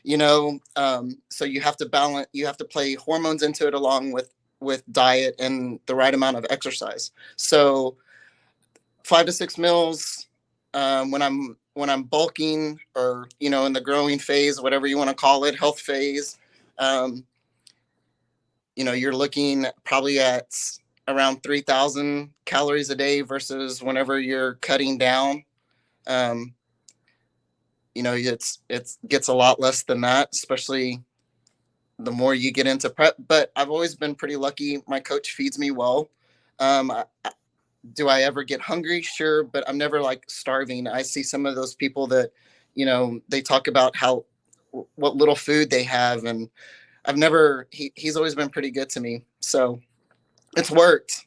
So you have to play hormones into it along with diet and the right amount of exercise. So 5 to 6 meals when I'm bulking, or in the growing phase, whatever you want to call it, health phase. um, you're looking probably at around 3,000 calories a day, versus whenever you're cutting down, um, it gets a lot less than that, especially the more you get into prep. But I've always been pretty lucky. My coach feeds me well. Do I ever get hungry? Sure, but I'm never like starving. I see some of those people that, they talk about how what little food they have, and I've never. He's always been pretty good to me, so it's worked.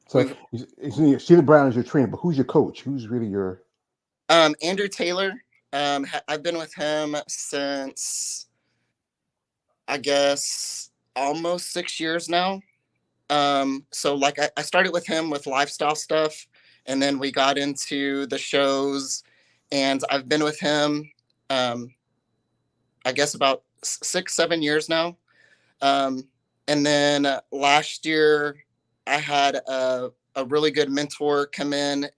So We've Sheila Brown is your trainer, but who's your coach? Who's really your? Andrew Taylor. I've been with him since, I guess, almost 6 years now. So like I started with him with lifestyle stuff, and then we got into the shows, and I've been with him, um, I guess about 6, 7 years now. Um, and then last year I had a really good mentor come in,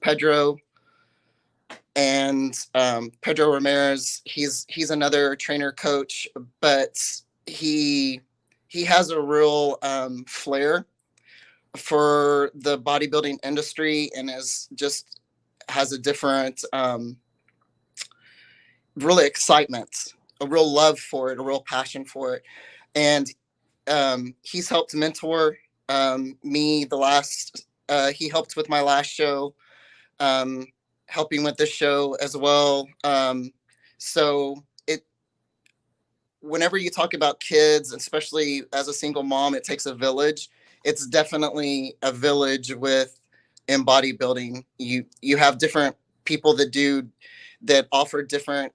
Pedro, and Pedro Ramirez. He's another trainer coach, but he he has a real flair for the bodybuilding industry, and is just has a different really excitement, a real love for it, a real passion for it. And he's helped mentor me the last he helped with my last show, um, helping with this show as well. So it whenever you talk about kids, especially as a single mom, it takes a village. It's definitely a village with in bodybuilding. You have different people that offer different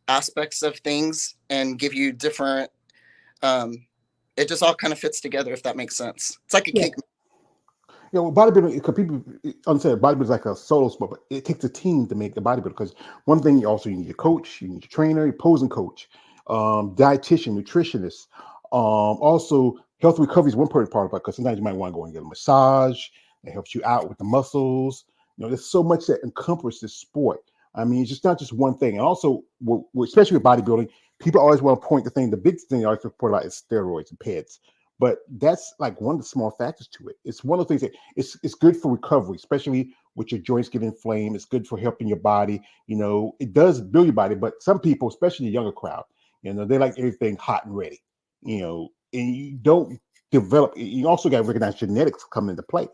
aspects of things and give you different. Um, it just all kind of fits together, if that makes sense. It's like a Yeah, cake. well, bodybuilding, because people understand bodybuilding is like a solo sport, but it takes a team to make the bodybuilder. Because one thing, you need a coach, you need a trainer, a posing coach, dietitian, nutritionist. Also, health recovery is one important part of it, because sometimes you might want to go and get a massage. It helps you out with the muscles. There's so much that encompasses this sport. I mean, it's just not just one thing. And also, especially with bodybuilding, people always want to point the big thing they always point out is steroids and pads. But that's like one of the small factors to it. It's one of the things that it's good for recovery, especially with your joints getting inflamed. It's good for helping your body. It does build your body, but some people, especially the younger crowd, they like everything hot and ready. And you don't develop. You also got to recognize genetics come into play.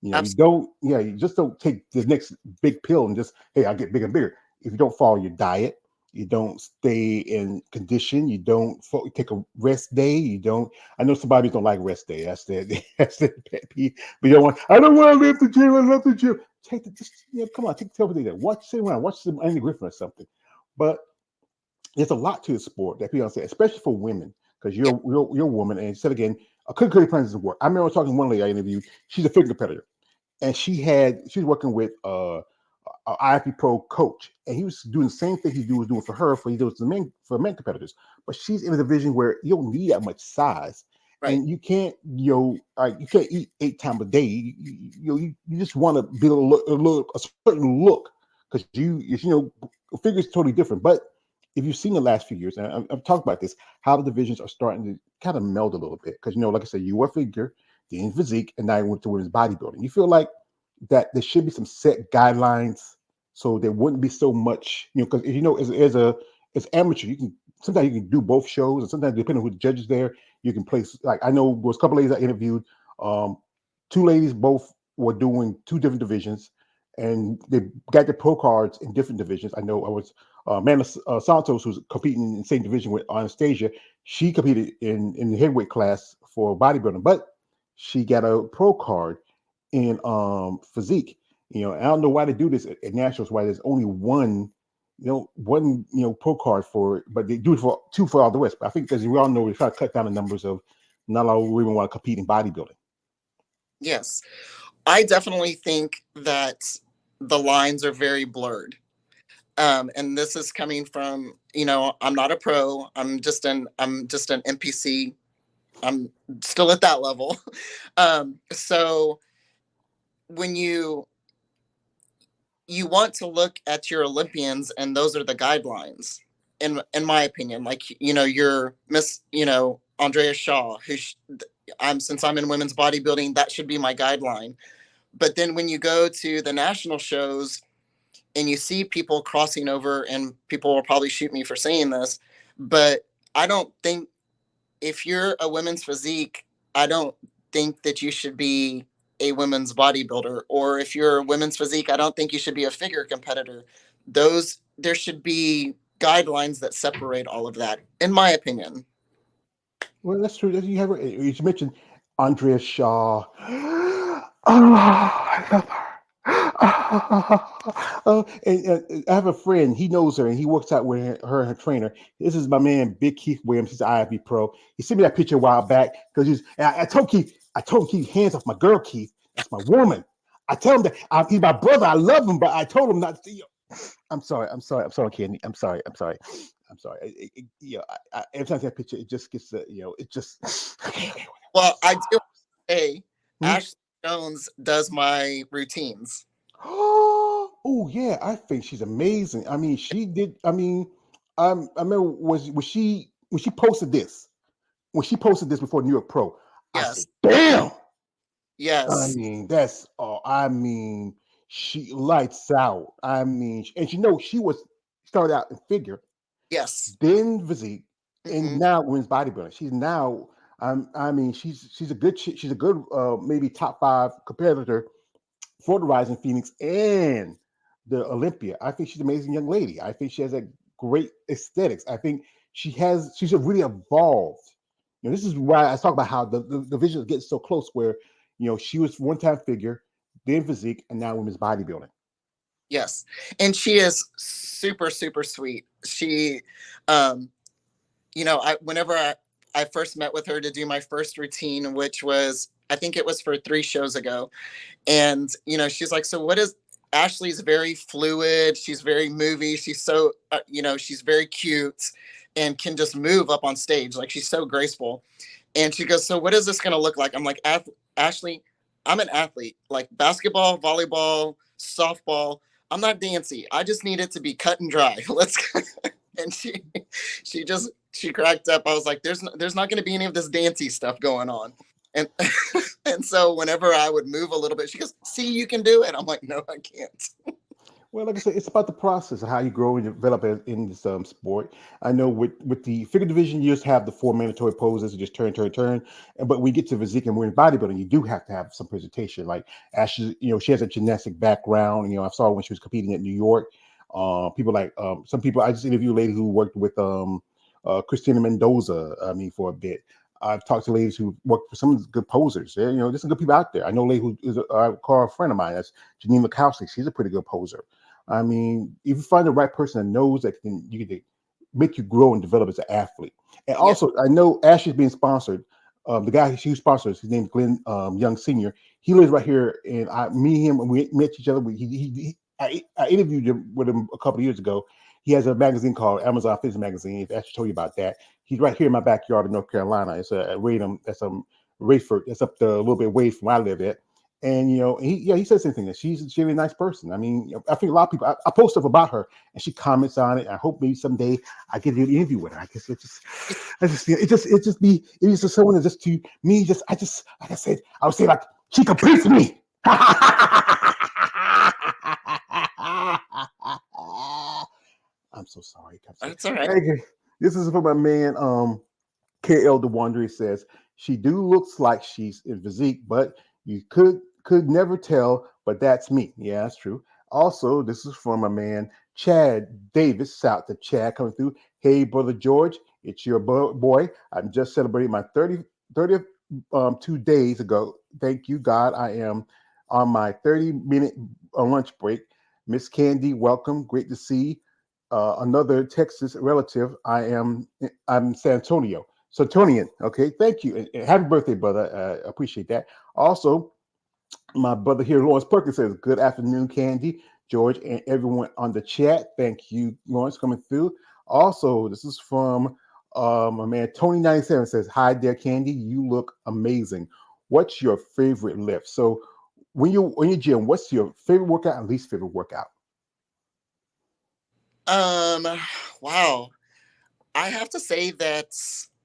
You Absolutely. don't. Yeah, you just don't take the next big pill and just, hey, I'll get bigger and bigger. If you don't follow your diet, you don't stay in condition. You don't take a rest day. You don't. I know some bodies don't like rest day. That's the that's the pet peeve. But you don't want. I don't want to leave the gym. I love the gym. Take the just come on. Take the television there. Sit around. Watch some Andy Griffin or something. But there's a lot to the sport that people don't say, especially for women, because Yeah. you're a woman. And said again, a cookie plan doesn't work. I remember talking to one lady I interviewed. She's a figure competitor, and she was working with IFB Pro coach, and he was doing the same thing was doing for her he does for men competitors. But she's in a division where you don't need that much size, Right. and you can't you can't eat 8 times a day. You just want to build a certain look, because figure is totally different. But if you've seen the last few years, and I've talked about this, how the divisions are starting to kind of meld a little bit, because like I said, you were figure, then physique, and now you went to women's bodybuilding. You feel like that there should be some set guidelines, so there wouldn't be so much, because as amateur, you can sometimes you can do both shows, and sometimes depending on who the judges there, you can place. Like I know there was a couple ladies I interviewed, um, two ladies both were doing two different divisions, and they got their pro cards in different divisions. I know I was Amanda Santos, who's competing in the same division with Anastasia. She competed in the heavyweight class for bodybuilding, but she got a pro card in physique. I don't know why they do this at nationals. Why there's only one pro card for it, but they do it for two for all the rest. But I think because we all know we try to cut down the numbers of not all women want to compete in bodybuilding. Yes. I definitely think that the lines are very blurred. And this is coming from, I'm not a pro. I'm just an NPC. I'm still at that level. So when you want to look at your Olympians, and those are the guidelines, in my opinion. Like, your Miss, Andrea Shaw, since I'm in women's bodybuilding, that should be my guideline. But then when you go to the national shows and you see people crossing over, and people will probably shoot me for saying this, but I don't think, if you're a women's physique, I don't think that you should be a women's bodybuilder. Or if you're a women's physique, I don't think you should be a figure competitor. There should be guidelines that separate all of that, in my opinion. Well, that's true. You mentioned Andrea Shaw. Oh, I love her. And I have a friend. He knows her, and he works out with her and her trainer. This is my man, Big Keith Williams. He's an IFB pro. He sent me that picture a while back because I told Keith, hands off my girl, Keith. That's my woman. I tell him that he's my brother. I love him, but I told him not to. I'm sorry, Candy. I'm sorry. Every time I see that picture, it just gets, it just. Well, I do say Hmm? Ashley Jones does my routines. Oh yeah, I think she's amazing. I mean, she did. I mean, I remember was she posted this when she posted this before New York Pro. I said, Yes. "Damn." I Yes. mean, that's all. I mean, she lights out. I mean, and she was started out in figure, Yes. then physique, and Hmm. now women's bodybuilding. She's now, I mean, she's a good maybe top 5 competitor for the Rising Phoenix and the Olympia. I think she's an amazing young lady. I think she has a great aesthetics. I think she's really evolved. This is why I talk about how the vision is getting so close. Where she was one time figure, then physique, and now women's bodybuilding. Yes. And she is super, super sweet. Um, whenever I first met with her to do my first routine, which was, I think it was for 3 shows ago. And, she's like, so what is, Ashley's very fluid. She's very movie. She's so, she's very cute and can just move up on stage. Like, she's so graceful. And she goes, so what is this going to look like? I'm like, Ashley, I'm an athlete, like basketball, volleyball, softball. I'm not dancy. I just need it to be cut and dry. Let's. And she cracked up. I was like, there's not going to be any of this dancey stuff going on. And and so whenever I would move a little bit, she goes, see, you can do it. I'm like, no, I can't. Well, like I said, it's about the process of how you grow and develop in this sport. I know with the figure division, you just have the 4 mandatory poses, and just turn, turn, turn. But we get to physique and we're in bodybuilding, you do have to have some presentation. Like Ashley, she has a gymnastic background. I saw when she was competing at New York. People like some people. I just interviewed a lady who worked with Christina Mendoza. I mean, for a bit. I've talked to ladies who work for some good posers. There's some good people out there. I know a lady who is I call a friend of mine. That's Janine Mikowski. She's a pretty good poser. I mean, if you find the right person that knows that you can make you grow and develop as an athlete. And Yeah. also, I know Ashley's being sponsored. The guy she sponsors, his name's Glenn Young Senior. He lives right here, and me and him, we met each other. I interviewed him with him a couple of years ago. He has a magazine called Amazon Fitness Magazine. If I should tell you about that, he's right here in my backyard in North Carolina. It's a Radom. That's Rayford. That's up the, a little bit away from where I live at. And he says something that she's a really nice person. I mean, I think a lot of people. I post stuff about her, and she comments on it. I hope maybe someday I get an interview with her. I guess it just someone that just to me just like I said, I would say like she completes me. I'm so sorry. I'm sorry. That's all right. Okay, this is for my man. KL the Wanderer says she do looks like she's in physique, but you could never tell. But that's me. Yeah, that's true. Also, this is from my man Chad Davis. Shout to Chad coming through. Hey, brother George, it's your boy. I'm just celebrating my 30th 2 days ago. Thank you, God. I am on my 30-minute lunch break. Miss Candy, welcome. Great to see another Texas relative. I'm San Antonio. Santonian. Okay, thank you. And happy birthday, brother. Appreciate that. Also, my brother here, Lawrence Perkins says, good afternoon, Candy. George, and everyone on the chat. Thank you, Lawrence, coming through. Also, this is from my man Tony97 says, "Hi there, Candy. You look amazing. What's your favorite lift?" So, when you in your gym, what's your favorite workout and least favorite workout? Um, wow. I have to say that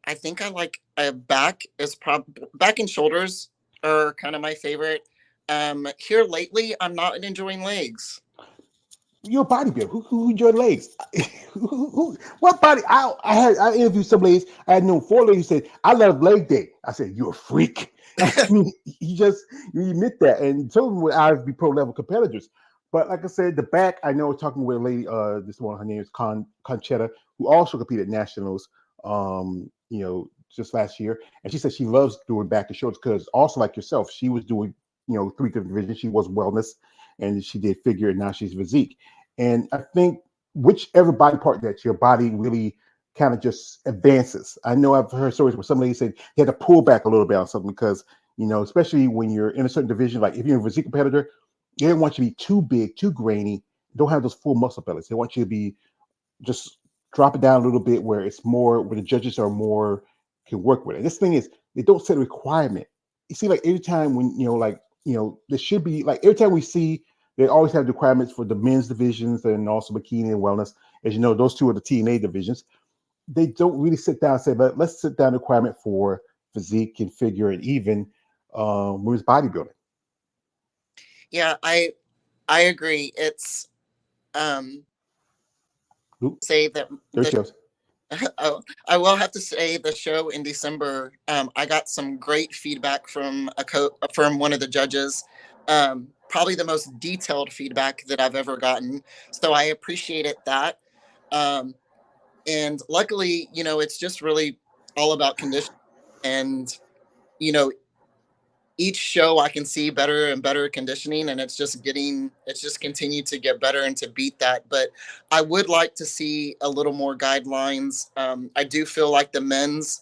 I think I like back and shoulders are kind of my favorite. Here lately, I'm not enjoying legs. You're a bodybuilder. Who enjoy legs? What body? I interviewed some ladies. I had known 4 ladies who said I love leg day. I said you're a freak. I mean, you admit that, and some of them would either be pro level competitors. But like I said, the back. I know talking with a lady. This one, her name is Conchetta, who also competed at nationals. Just last year, and she said she loves doing back and shoulders because also like yourself, she was doing 3 different divisions. She was wellness, and she did figure, and now she's physique. And I think whichever body part that your body really kind of just advances. I know I've heard stories where some ladies said they had to pull back a little bit on something because, especially when you're in a certain division, like if you're a physique competitor, they don't want you to be too big, too grainy, don't have those full muscle bellies. They want you to be just drop it down a little bit where it's more where the judges are more can work with it. This thing is they don't set a requirement. You see, like every time when there should be like every time we see they always have requirements for the men's divisions and also bikini and wellness. As you know, those two are the TNA divisions. They don't really sit down and say, but let's sit down requirement for physique and figure and even women's bodybuilding. Yeah, I agree. It's um Oop, say that there she the goes. oh, I will have to say the show in December. I got some great feedback from from one of the judges. Probably the most detailed feedback that I've ever gotten. So I appreciated that. Um, and luckily, it's just really all about condition. And you know, each show I can see better and better conditioning, and it's just continued to get better and to beat that. But I would like to see a little more guidelines. I do feel like the men's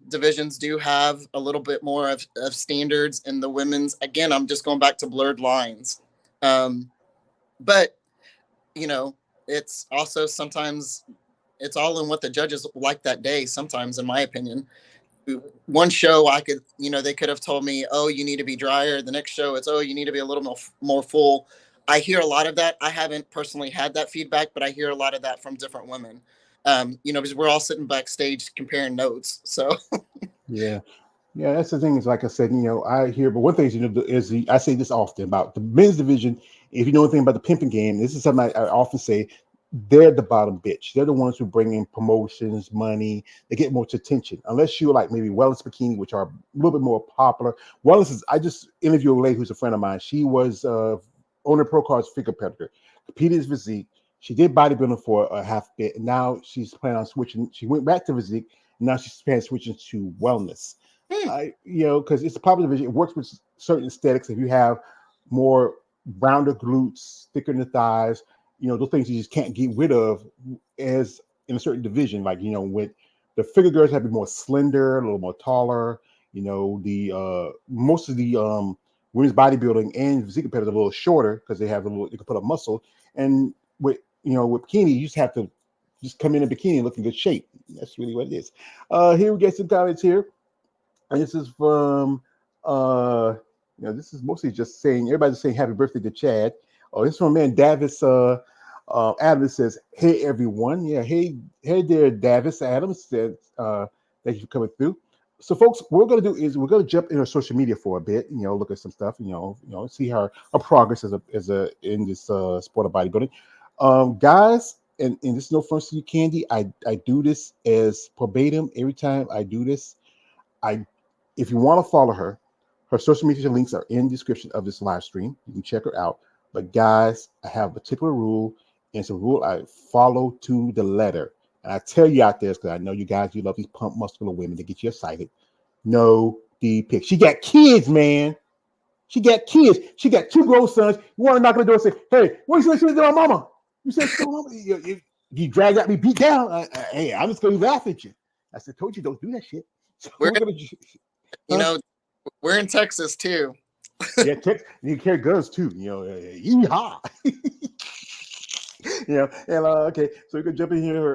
divisions do have a little bit more of standards, and the women's, again, I'm just going back to blurred lines. But you know, it's also sometimes it's all in what the judges like that day. Sometimes, in my opinion, one show I could, they could have told me, oh, you need to be drier. The next show, it's, oh, you need to be a little more full. I hear a lot of that. I haven't personally had that feedback, but I hear a lot of that from different women. Because we're all sitting backstage comparing notes. So Yeah. Yeah, that's the thing. Is like I said, I hear, but one thing is, I say this often about the men's division. If you know anything about the pimping game, this is something I often say. They're the bottom bitch. They're the ones who bring in promotions, money. They get more attention. Unless you're like maybe Wellness Bikini, which are a little bit more popular. Wellness is. I just interviewed a lady who's a friend of mine. She was on a pro cards figure competitor, competed as physique. She did bodybuilding for a half bit, and now she's planning on switching. She went back to physique, and now she's planning on switching to wellness. Because it's a popular division. It works with certain aesthetics. If you have more rounder glutes, thicker in the thighs, those things you just can't get rid of as in a certain division. Like, with the figure girls have to be more slender, a little more taller. The most of the women's bodybuilding and physique competitors are a little shorter because they can put up muscle. And with bikini, you just have to just come in a bikini and look in good shape. That's really what it is. Here we get some comments here. And this is from this is mostly just saying everybody's saying happy birthday to Chad. Oh, this is from man Davis Adams says, "Hey everyone." Yeah, hey there, Davis Adams said, thank you for coming through. So folks, what we're gonna do is we're gonna jump into social media for a bit, look at some stuff, see our progress as a in this sport of bodybuilding. Guys, and this is no offense to you, Candy. I do this as verbatim every time I do this. I If you want to follow her, her social media links are in the description of this live stream. You can check her out. But guys, I have a particular rule, and it's a rule I follow to the letter. And I tell you out there, because I know you guys, you love these pump muscular women to get you excited. No D pics. She got kids, man. She got kids. She got 2 grown sons. You want to knock on the door and say, "Hey, what you say to my mama?" You said, "So mama, you drag out me beat down." Hey, I'm just gonna laugh at you. I said, "Told you don't do that shit." So we're, we're gonna, you huh? know, we're in Texas too. Yeah, you carry guns too. Yeehaw. And okay, so we can jump in here,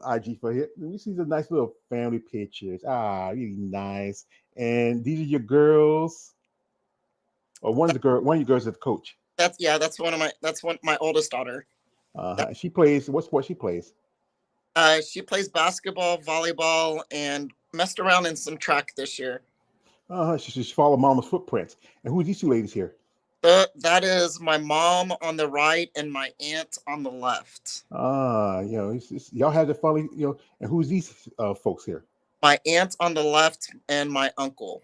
IG for here. We see the nice little family pictures. Ah, really nice. And these are your girls, or one of your girls is the coach. That's yeah, that's one my oldest daughter. That, She plays what sport she plays? she plays basketball, volleyball, and messed around in some track this year. She's follow mama's footprints. And who are these two ladies here? That is my mom on the right and my aunt on the left. Y'all have the funny, and who's these folks here? My aunt on the left and my uncle.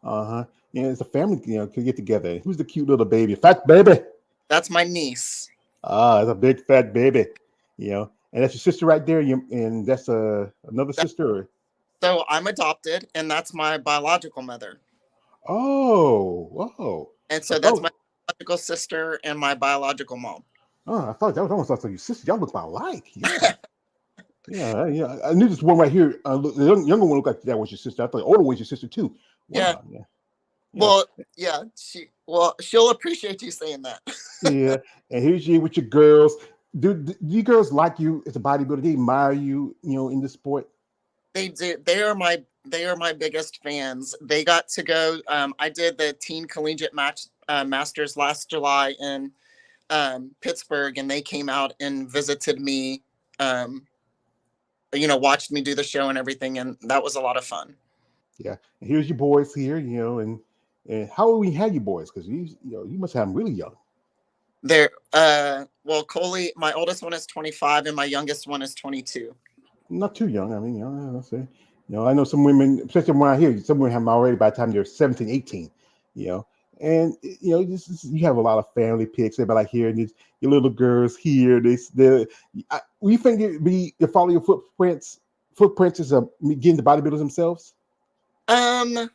Uh-huh. Yeah, it's a family, can get together. Who's the cute little baby? Fat baby. That's my niece. Ah, it's a big fat baby. And that's your sister right there. And that's another That, sister. so I'm adopted, and that's my biological mother. Oh, whoa. And I so that's thought, my biological sister and my biological mom. I thought that was almost like your sister. Y'all look alike. Yeah. Yeah, yeah. I knew this one right here. The younger one looked like that was your sister. I thought the older one was your sister too. Yeah. Wow. Yeah. Yeah. Well, yeah. She'll appreciate you saying that. Yeah. And here's you with your girls. Do you girls like you as a bodybuilder? They admire you, in the sport. They do. They are my biggest fans. They got to go. I did the teen collegiate masters last July in Pittsburgh, and they came out and visited me. Um, watched me do the show and everything, and that was a lot of fun. Yeah. And here's your boys here, and how old we had you boys? Because you must have them really young. They're well, Coley, my oldest one is 25, and my youngest one is 22. Not too young. I mean, let's say, I know some women, especially around here, some women have them already by the time they're 17, 18, you know. And you have a lot of family pics. Everybody like here, and your little girls here. We think it be to follow your footprints. Footprints is getting the bodybuilders themselves. Um,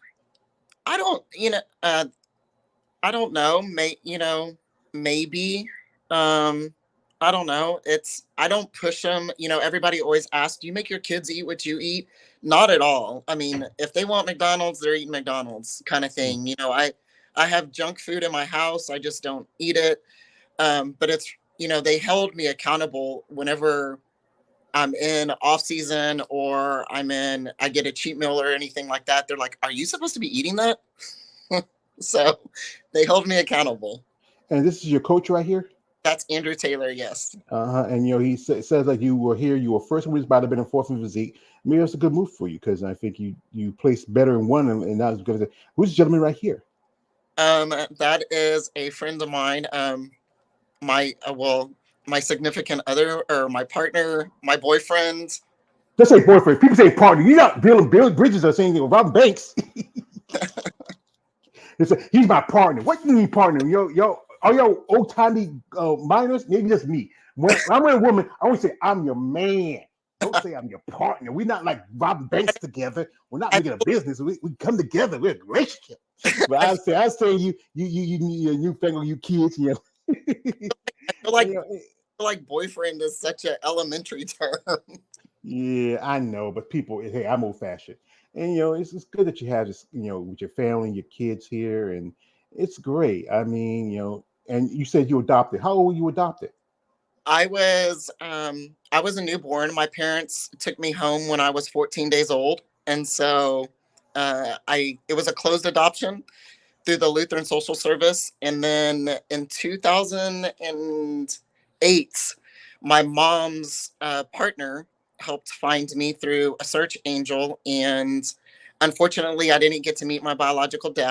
I don't, I don't know. Maybe. Um, I don't know. I don't push them. Everybody always asks, "Do you make your kids eat what you eat?" Not at all. I mean, if they want McDonald's, they're eating McDonald's, kind of thing. I have junk food in my house. I just don't eat it. But they held me accountable whenever I'm in off season or I get a cheat meal or anything like that. They're like, "Are you supposed to be eating that?" So they held me accountable. And this is your coach right here. That's Andrew Taylor, yes. And he says like you were here, you were first in women's bodybuilding, fourth in physique. Maybe that's a good move for you because I think you placed better in one, and that was because who's the gentleman right here? That is a friend of mine. My significant other or my partner, my boyfriend. Let's say boyfriend. People say partner. You're not building bridges or saying Robin Banks. He's my partner. What do you mean partner? Are y'all old timey minors? Maybe just me. When I'm with a woman, I always say I'm your man. Don't say I'm your partner. We're not like Robin Banks together. We're not making a business. We come together. We're a relationship. But I say you newfangled you kids. I feel like boyfriend is such an elementary term. Yeah, I know, but people, hey, I'm old fashioned, and it's good that you have this, with your family, and your kids here, and it's great. I mean, and you said you adopted. How old were you adopted? I was a newborn. My parents took me home when I was 14 days old, and so it was a closed adoption through the Lutheran Social Service, and then in 2008, my mom's partner helped find me through a search angel, and unfortunately, I didn't get to meet my biological dad.